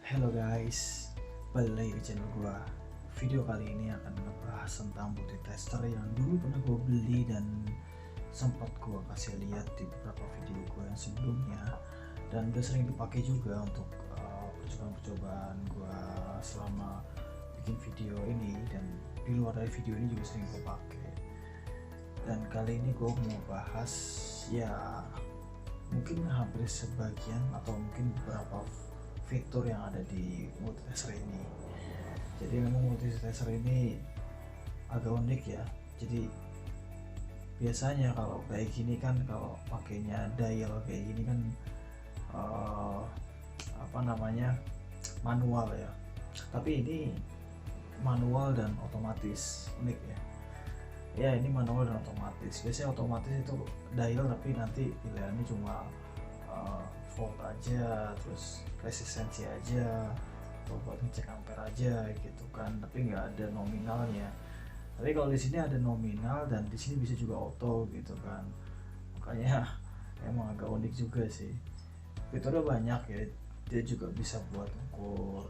Hello guys, balik lagi ke channel gua. Video kali ini akan ngebahas tentang multitester yang dulu pernah gua beli dan sempat gua kasih lihat di beberapa video gua yang sebelumnya, dan udah sering dipakai juga untuk percobaan-percobaan gua selama bikin video ini, dan di luar dari video ini juga sering gua pakai. Dan kali ini gua mau bahas ya mungkin hampir sebagian atau mungkin beberapa fitur yang ada di multitester ini. Jadi memang multitester ini agak unik ya. Jadi biasanya kalau kayak gini kan, kalau pakainya dial kayak gini kan manual ya. Tapi ini manual dan otomatis, unik ya. Ya ini manual dan otomatis. Biasanya otomatis itu dial tapi nanti pilihannya cuma volt aja, terus resistensi aja, atau buat ngecek ampere aja gitu kan, tapi nggak ada nominalnya. Tapi kalau di sini ada nominal dan di sini bisa juga auto gitu kan, makanya emang agak unik juga sih. Fiturnya banyak ya, dia juga bisa buat ukur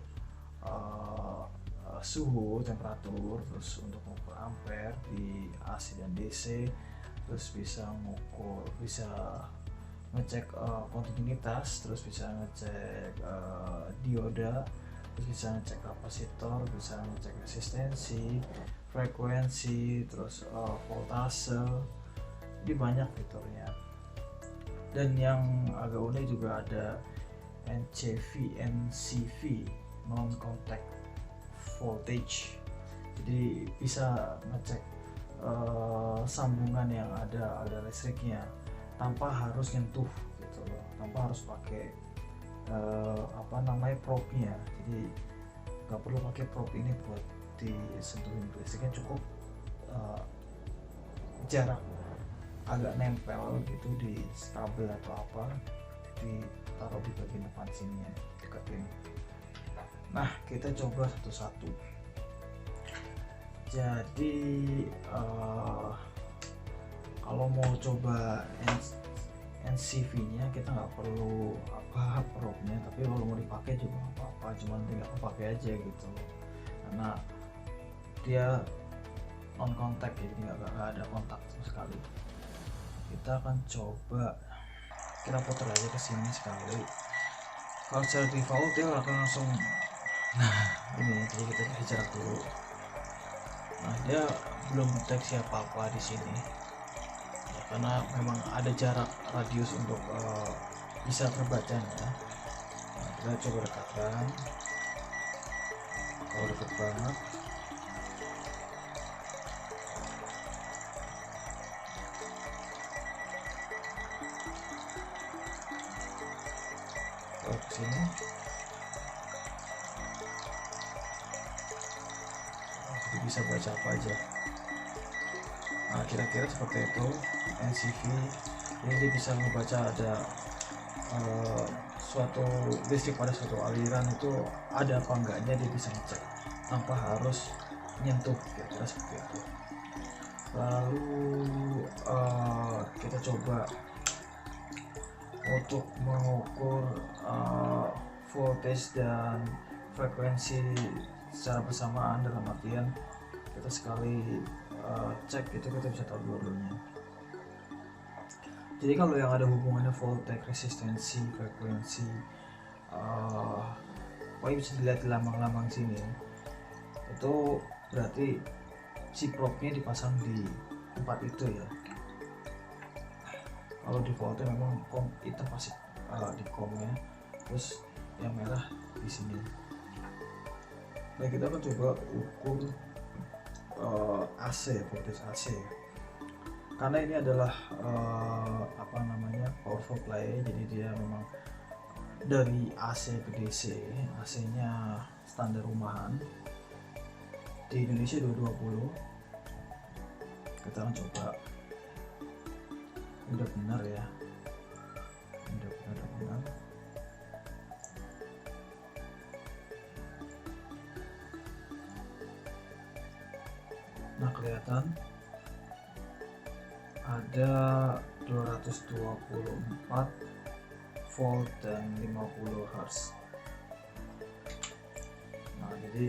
suhu, temperatur, terus untuk mengukur ampere di AC dan DC, terus bisa ngecek kontinuitas, terus bisa ngecek dioda, terus bisa ngecek kapasitor, bisa ngecek resistensi, frekuensi, terus voltase. Jadi banyak fiturnya. Dan yang agak unik juga ada NCV non contact voltage. Jadi bisa ngecek sambungan yang ada listriknya tanpa harus nyentuh gitu loh, tanpa harus pakai probe-nya. Jadi nggak perlu pakai probe ini buat disentuhin listriknya, cukup jarak agak nempel gitu di kabel atau apa, ditaruh di bagian depan sini ya, dekat ini. Nah, kita coba satu-satu. Jadi kalau mau coba NCV nya kita nggak perlu probe-nya, tapi kalau mau dipakai juga nggak apa-apa, cuman tinggal pakai aja gitu, karena dia non kontak, jadi nggak ada kontak sama sekali. Kita akan coba, kita putar aja ke sini sekali. Kalau secara default dia akan langsung, nah ini, jadi kita kasih jarak dulu. Nah, dia belum deteksi apa-apa di sini ya, karena memang ada jarak radius untuk bisa terbacanya. Nah, kita coba dekatkan. Kalau dekat banget, kalau ke sini jadi bisa baca apa aja. Nah, kira-kira seperti itu NCV. Ini dia bisa membaca ada suatu listrik pada suatu aliran itu ada apa enggaknya, dia bisa ngecek tanpa harus nyentuh, kira-kira seperti itu. Lalu kita coba untuk mengukur voltage dan frekuensi secara bersamaan, dalam artian kita sekali cek itu kita bisa tahu dua-duanya. Jadi kalau yang ada hubungannya voltage, resistensi, frekuensi, pokoknya bisa dilihat di lambang-lambang sini, itu berarti si probe-nya dipasang di tempat itu ya. Kalau di voltage memang kom hitam pasti di komnya, terus yang merah di sini. Nah, kita akan coba ukur AC, voltage AC, karena ini adalah power supply, jadi dia memang dari AC ke DC. AC nya standar rumahan di Indonesia 220. Kita akan coba, udah benar ya, udah benar. Nah, kelihatan ada 224 volt dan 50 Hz. jadi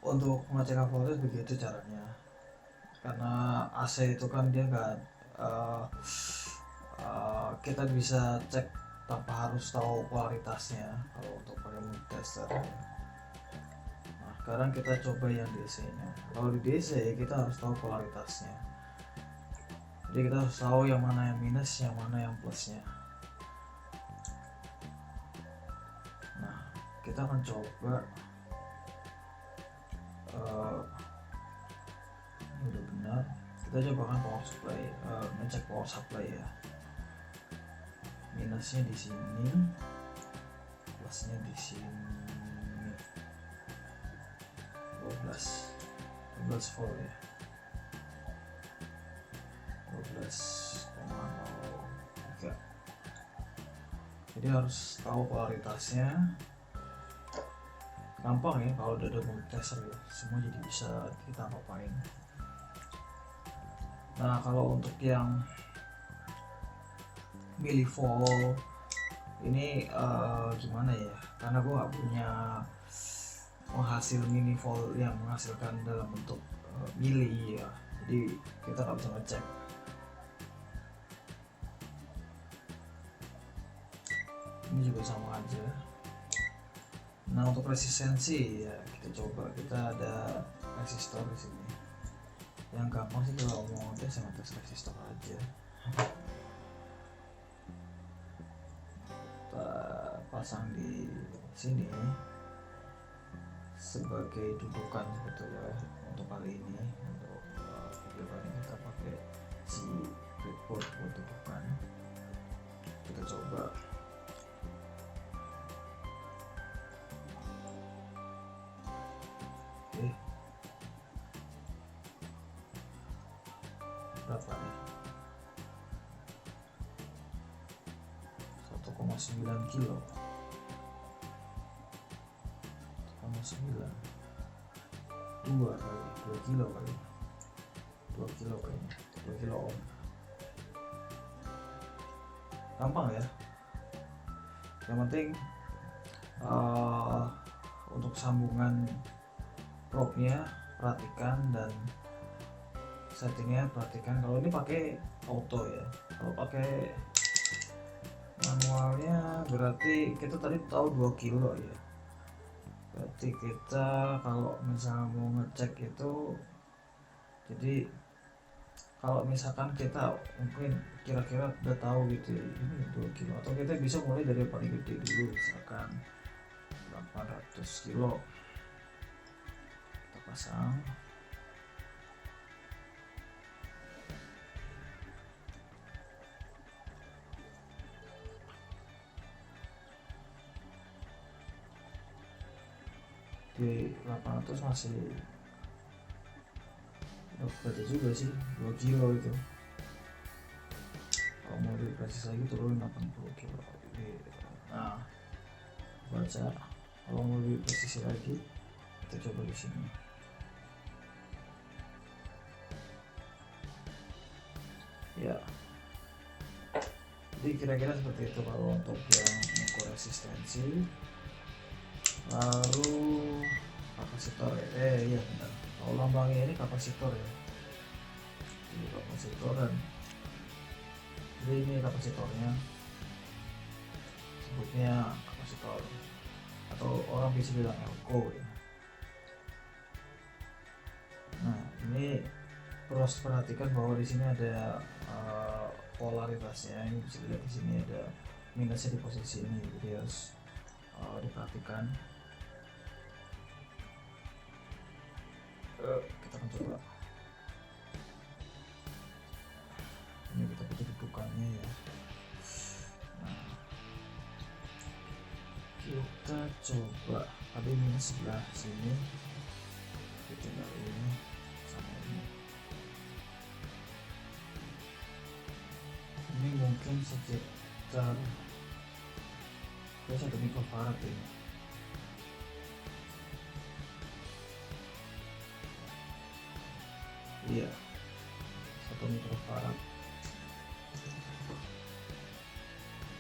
untuk mengecek voltage begitu caranya. Karena AC itu kan dia nggak kita bisa cek tanpa harus tahu polaritasnya kalau untuk pakai multitester. Nah, sekarang kita coba yang DC nya. Kalau di DC kita harus tahu polaritasnya, jadi kita harus tahu yang mana yang minus, yang mana yang plusnya. Nah, kita akan coba ini udah benar. Kita coba kan power supply, ngecek power supply ya. Minusnya di sini, plusnya di sini. 12 volt ya. 12,03. Jadi harus tahu polaritasnya. Gampang ya kalau udah ada multitester ya, semua jadi bisa kita apain. Nah, kalau untuk yang millivolt ini gimana ya, karena gue nggak punya penghasil millivolt yang menghasilkan dalam bentuk mili ya, jadi kita nggak bisa ngecek. Ini juga sama aja. Nah, untuk resistensi ya kita coba, kita ada resistor di sini. Yang gampang sih kalau mau tes sama tes resistor aja. Kita pasang di sini sebagai dudukan sebetulnya untuk kali ini. Untuk video kali ini kita pakai si breadboard buat dudukan. Kita coba. Berapa nih? 1,9 kilo. 1,9 2 kali 2 kilo kali 2 kilo kayaknya 2 kilo ohm. Gampang ya, yang penting untuk sambungan probe-nya perhatikan dan settingnya perhatikan. Kalau ini pakai auto ya, kalau pakai manualnya berarti kita tadi tahu 2 kilo ya, berarti kita kalau misalnya mau ngecek itu, jadi kalau misalkan kita mungkin kira-kira udah tahu gitu ini 2 kilo, atau kita bisa mulai dari yang paling gede dulu, misalkan 800 kilo kita pasang. Di 800 masih beda juga sih, 2 kilo itu. Kalau mau lebih presis lagi turun 80 kilo. Nah, baca. Kalau mau lebih presis lagi kita coba di sini. Ya, jadi kira-kira seperti itu kalau untuk yang mengukur resistensi. Lalu kapasitor ya, iya benar, kalau lambangnya ini kapasitor ya, ini kapasitor, dan jadi ini kapasitornya, sebutnya kapasitor atau orang bisa bilang elko ya. Nah, ini perlu perhatikan bahwa di sini ada polaritasnya. Ini bisa dilihat di sini ada minusnya di posisi ini, jadi harus diperhatikan. Kita akan coba. Ini kita butuh dudukannya ya. Nah, kita coba, tapi ini sebelah sini, kita ini sama ini. Ini mungkin sekitar 1 mikrofarad ini. Iya, 1 mikrofarad.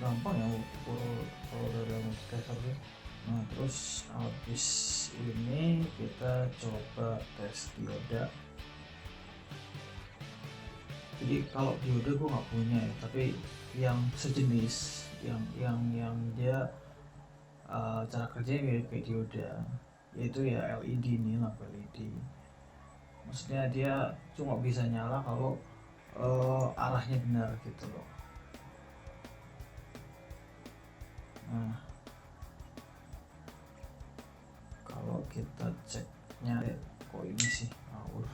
Gampang ya ukur kalau dari terus habis ini kita coba tes dioda. Jadi kalau dioda gue nggak punya ya, tapi yang sejenis yang dia cara kerjanya mirip kayak dioda, yaitu ya LED nih, lampu LED. Maksudnya dia cuma bisa nyala kalau arahnya benar gitu loh. Nah, kalau kita ceknya kok ini sih ngawur.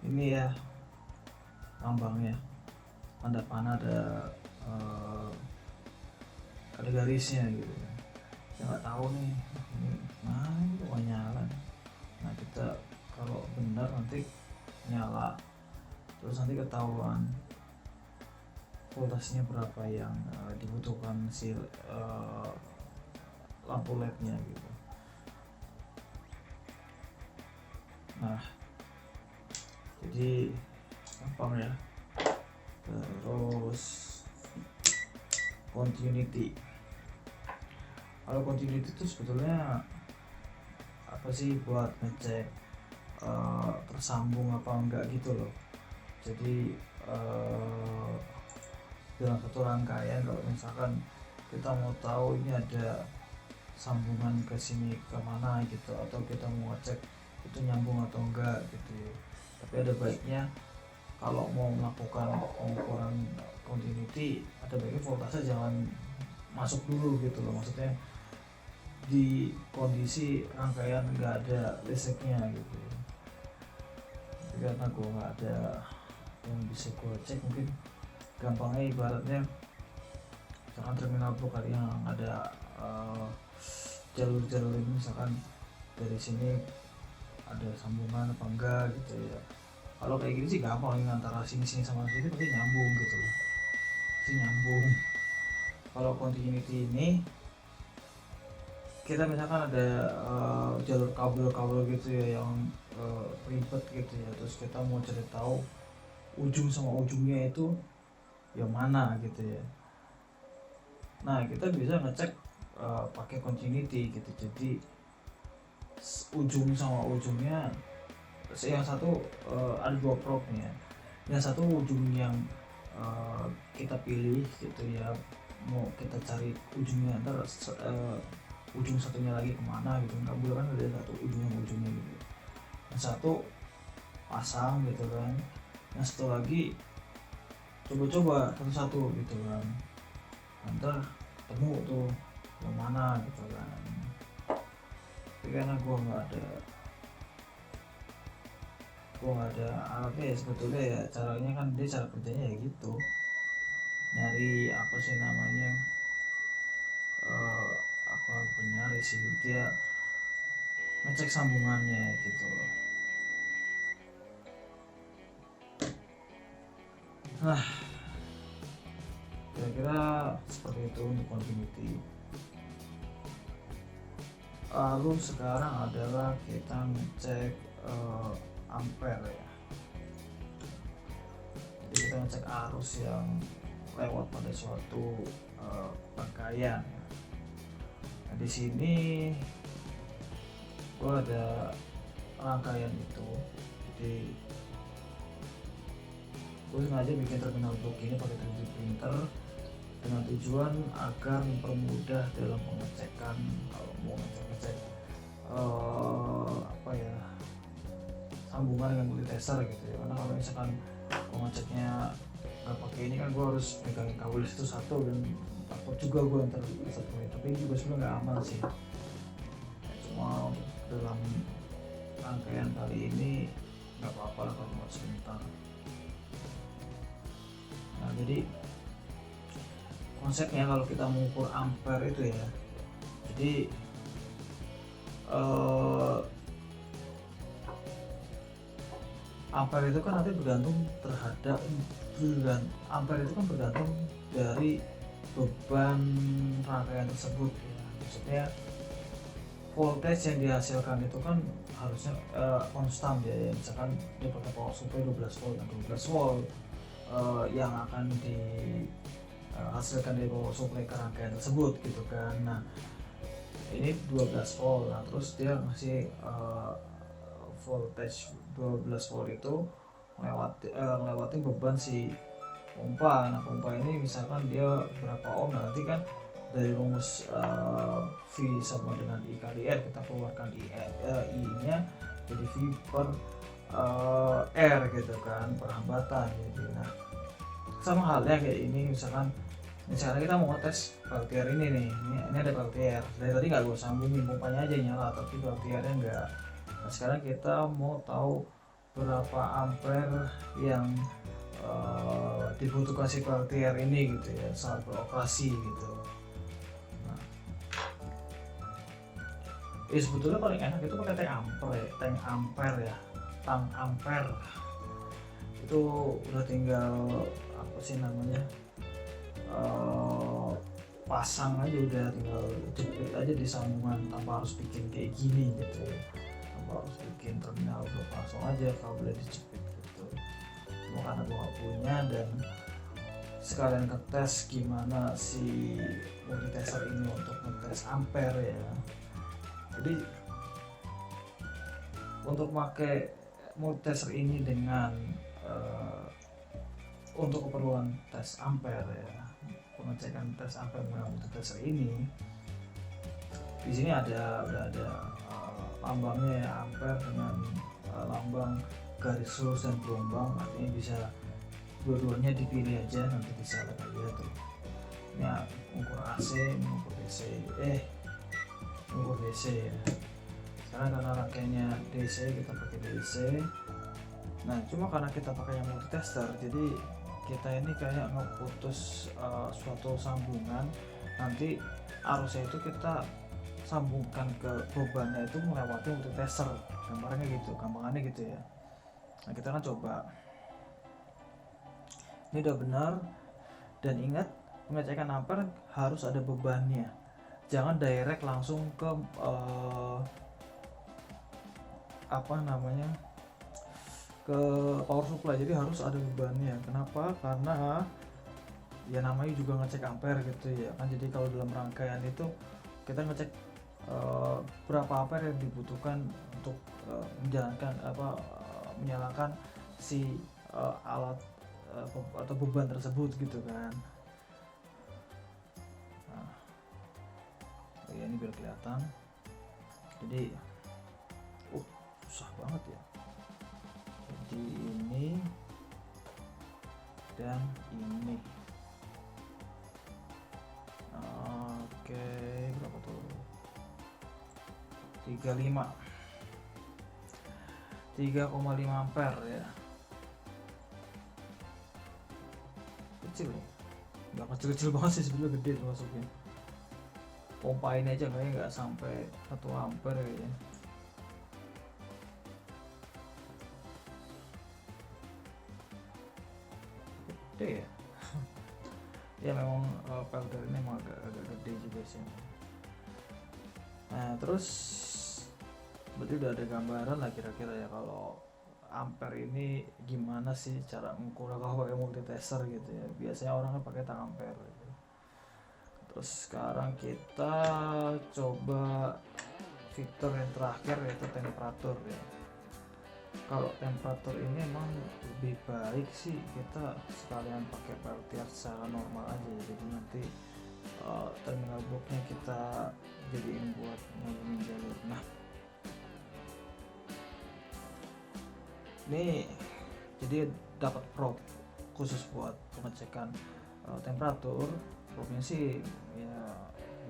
Ini ya lambangnya, tanda panah ada garisnya gitu. Saya nggak tahu nih ini kok nyala. Nah kita kalau benar nanti nyala, terus nanti ketahuan voltasenya berapa yang dibutuhkan si lampu LED-nya gitu. Nah, jadi gampang ya. Terus continuity. Kalau continuity itu sebetulnya apa sih, buat ngecek tersambung apa enggak gitu loh. Jadi dalam satu rangkaian, kalau misalkan kita mau tahu ini ada sambungan ke sini kemana gitu, atau kita mau ngecek itu nyambung atau enggak gitu ya. Tapi ada baiknya kalau mau melakukan pengukuran continuity, ada baiknya voltase jangan masuk dulu gitu loh. Maksudnya di kondisi rangkaian nggak ada listriknya gitu. Karena gue nggak ada yang bisa gue cek, mungkin gampangnya ibaratnya misalkan terminal blok kali yang ada jalur-jalur ini, misalkan dari sini ada sambungan apa enggak gitu ya. Kalau kayak gini sih gampang, antara sini sama sini pasti nyambung gitu loh, pasti nyambung. Kalau continuity ini kita misalkan ada jalur kabel gitu ya yang ribet gitu ya, terus kita mau cari tahu ujung sama ujungnya itu yang mana gitu ya. Nah kita bisa ngecek pakai continuity gitu. Jadi ujung sama ujungnya, yang satu ada dua probe-nya, yang satu ujung yang kita pilih gitu ya, mau kita cari ujungnya, ntar ujung satunya lagi kemana gitu, nggak boleh kan ada satu ujungnya gitu. Yang satu pasang gitu kan, yang satu lagi coba satu-satu gitu kan, ntar temu tuh yang mana gitu kan. Tapi karena gue nggak ada alatnya ya, sebetulnya ya caranya kan, dia cara kerjanya ya gitu, nyari apa sih namanya, bukan nyari sih, dia ngecek sambungannya gitu loh. Nah, kira-kira seperti itu untuk continuity. Lalu sekarang adalah kita ngecek ampere ya. Jadi kita ngecek arus yang lewat pada suatu rangkaian. Nah, di sini gua ada rangkaian itu. Jadi gue sengaja bikin terminal blok ini pakai 3D printer dengan tujuan agar mempermudah dalam pengecekan kalau mau ngecek apa ya, sambungan dengan multitester gitu ya. Karena kalau misalkan gue ngeceknya nggak pakai ini kan, gue harus megangin kabel itu satu, dan takut juga gue ntar satu ini. Tapi juga sebenarnya nggak aman sih, cuma dalam rangkaian kali ini nggak apa-apa lah kalau mau sebentar. Nah jadi konsepnya kalau kita mengukur ampere itu ya, jadi ampere itu kan nanti bergantung ampere itu kan bergantung dari beban rangkaian tersebut ya. Maksudnya voltage yang dihasilkan itu kan harusnya konstan ya. Misalkan dia pakai power supply 12 volt, dan 12 volt yang akan dihasilkan dari power supply ke rangkaian tersebut gitu kan. Nah ini 12 volt. Nah terus dia ngasih voltage 12 volt itu melewati beban si pompa. Nah pompa ini misalkan dia berapa ohm, nah nanti kan dari rumus V sama dengan I kali R, kita keluarkan I nya jadi V per R gitu kan, perhambatan gitu. Nah sama halnya kayak ini, misalkan kita mau tes peltier ini nih, ini ada peltier dari tadi nggak gue sambungin, pompanya aja nyala tapi peltiernya enggak. Nah sekarang kita mau tahu berapa ampere yang dibutuhkan si peltier ini gitu ya saat beroperasi gitu. Nah, sebetulnya paling enak itu pakai tank ampere itu udah tinggal apa sih namanya, pasang aja, udah tinggal jepit aja di sambungan tanpa harus bikin kayak gini gitu, tanpa harus bikin terminal, udah langsung aja kabelnya dijepit gitu. Cuma karena gua gak punya dan sekalian ngetes gimana si multitester ini untuk ngetes ampere ya. Jadi untuk pakai multitester ini dengan untuk keperluan tes ampere ya, pengecekan tes ampere menggunakan multitester ini, di sini udah ada lambangnya ya, ampere dengan lambang garis lurus dan gelombang, artinya bisa dua-duanya dipilih aja, nanti bisa aja tuh. Ini ukur AC, ini ukur DC, ukur DC ya. Sekarang karena rangkaiannya DC, kita pakai DC. Nah cuma karena kita pakai yang multitester, jadi kita ini kayak ngeputus suatu sambungan, nanti arusnya itu kita sambungkan ke bebannya itu melewati multitester, gampangannya gitu ya. Nah kita kan coba, ini udah benar, dan ingat pengecekan ampere harus ada bebannya, jangan direct langsung ke ke power supply, jadi harus ada bebannya. Kenapa? Karena ya namanya juga ngecek ampere gitu ya kan, jadi kalau dalam rangkaian itu kita ngecek berapa ampere yang dibutuhkan untuk menyalakan si alat atau beban tersebut gitu kan. Nah, ya ini biar kelihatan, jadi susah banget ya. Jadi ini dan ini. Oke, berapa tuh? 3,5 ampere ya. Kecil ya, nggak kecil-kecil banget sih, sebetulnya gede tuh masukin. Pompa ini aja kayaknya nggak sampai 1 ampere kayaknya. Ya ya memang pelter ini emang agak gede juga sih. Nah terus berarti udah ada gambaran lah kira-kira ya kalau ampere ini gimana sih cara mengukur kalau pakai multitester gitu ya. Biasanya orang kan pakai tang ampere gitu. Terus sekarang kita coba fitur yang terakhir yaitu temperatur ya. Kalau temperatur ini emang lebih baik sih kita sekalian pakai peltier secara normal aja, jadi nanti terminal blocknya kita jadiin buat ngubungin jalur. Nah ini jadi dapat probe khusus buat pengecekan temperatur. Probe-nya sih ya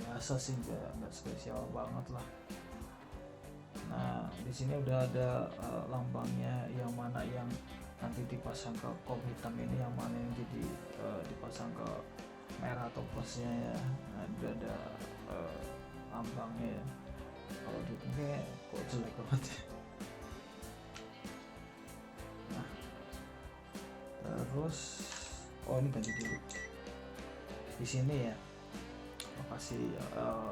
biasa sih, nggak spesial banget lah. Nah di sini udah ada lambangnya, yang mana yang nanti dipasang ke kom hitam ini, yang mana yang jadi dipasang ke merah atau plusnya ya. Nah udah ada lambangnya ya. Kalau di ini kok jelek banget ya. Nah terus ini ganti dulu di sini ya, lokasi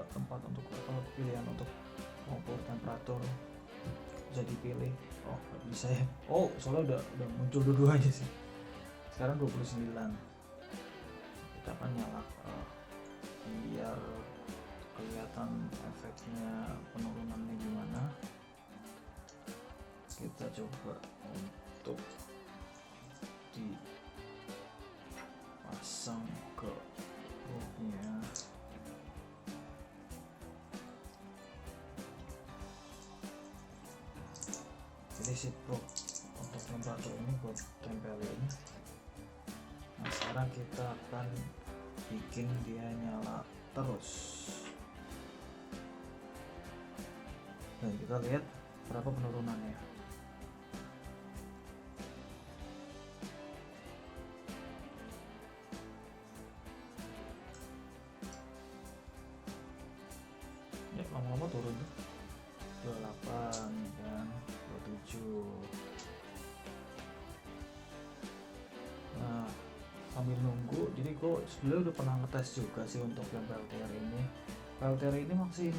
tempat untuk pilihan untuk mengukur temperatur bisa dipilih. Gak bisa ya, soalnya udah muncul dua-duanya sih. Sekarang 29, kita akan nyala biar kelihatan efeknya penurunannya gimana. Kita coba untuk dipasang ke booknya. Jadi si book untuk lembaga ini gue tempelin. Nah sekarang kita akan bikin dia nyala terus. Dan kita lihat berapa penurunannya. Ya lama-lama turun tuh. 28 dan 27. Nah sambil nunggu, jadi gue sebelumnya udah pernah ngetes juga sih untuk yang PLTR ini. PLTR ini masih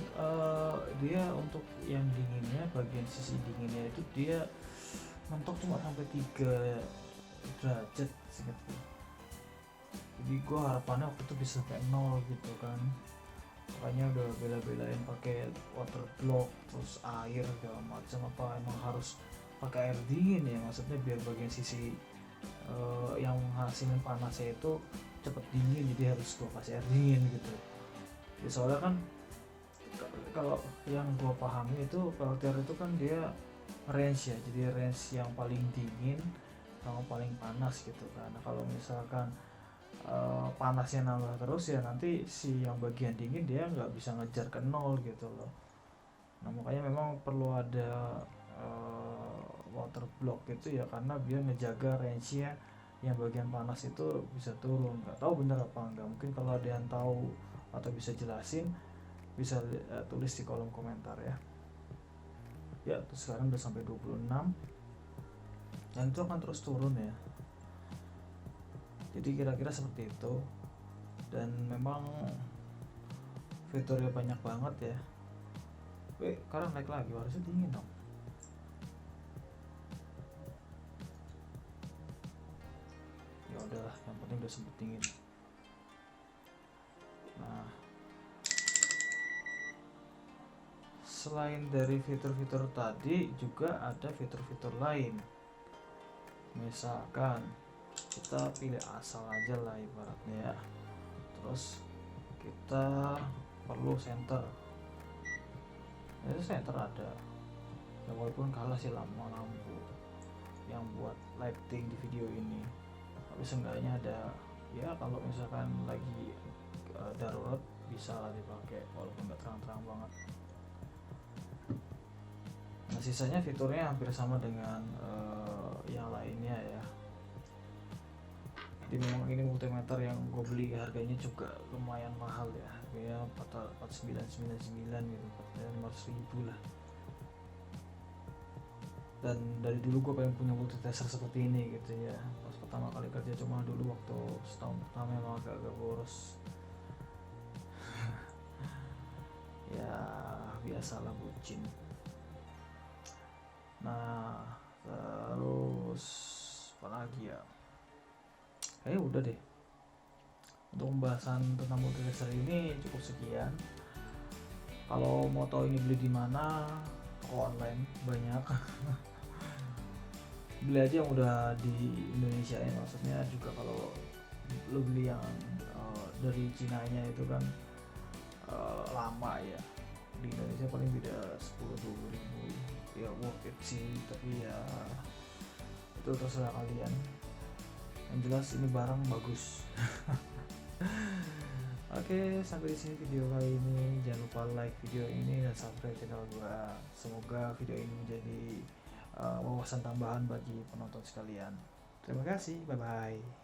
dia untuk yang dinginnya, bagian sisi dinginnya itu dia mentok cuma sampai 3 derajat singkatku. Jadi gue harapannya waktu itu bisa sampai 0 gitu kan. Makanya udah bela-belain pakai water block, terus air segala macam, apa emang harus pakai air dingin ya, maksudnya biar bagian sisi yang menghasilkan panasnya itu cepet dingin, jadi harus gue kasih air dingin gitu ya. Soalnya kan kalau yang gue pahami itu PLTR itu kan dia range ya, jadi range yang paling dingin sama paling panas gitu kan. Nah, kalau misalkan panasnya nambah terus ya nanti si yang bagian dingin dia nggak bisa ngejar ke 0 gitu loh. Nah makanya memang perlu ada water block gitu ya, karena biar ngejaga range nya yang bagian panas itu bisa turun. Nggak tahu bener apa enggak, mungkin kalau ada yang tahu atau bisa jelasin bisa tulis di kolom komentar ya. Ya terus sekarang udah sampai 26 dan itu akan terus turun ya. Jadi kira-kira seperti itu, dan memang fiturnya banyak banget ya. Sekarang naik lagi, harusnya dingin dong. Ya udahlah, yang penting udah sempet dingin. Nah, selain dari fitur-fitur tadi juga ada fitur-fitur lain. Misalkan kita pilih asal aja lah ibaratnya ya, terus kita perlu center. Itu center ada ya, walaupun kalah sih lampu yang buat lighting di video ini, tapi seenggaknya ada ya, kalau misalkan lagi darurat bisa lah dipakai walaupun nggak terang-terang banget. Nah sisanya fiturnya hampir sama dengan yang lainnya ya. Jadi memang ini multimeter yang gue beli harganya juga lumayan mahal ya, harganya 4999 gitu, 500.000 lah. Dan dari dulu gue pengen punya multitasker seperti ini gitu ya. Pas pertama kali kerja, cuma dulu waktu setahun pertama emang agak boros. Ya biasalah bucin. Nah terus apa lagi ya, kayaknya udah deh untuk pembahasan tentang multitasker ini cukup sekian. Kalau mau tahu ini beli di mana, toko online banyak. Beli aja yang udah di Indonesia ya, maksudnya juga kalau lo beli yang dari Cina nya itu kan lama ya, di Indonesia paling beda 10-20 ribu ya, worth it sih, tapi ya itu terserah kalian. Yang jelas ini barang bagus. Oke, sampai di sini video kali ini. Jangan lupa like video ini dan subscribe channel gua. Semoga video ini menjadi wawasan tambahan bagi penonton sekalian. Terima kasih, bye bye.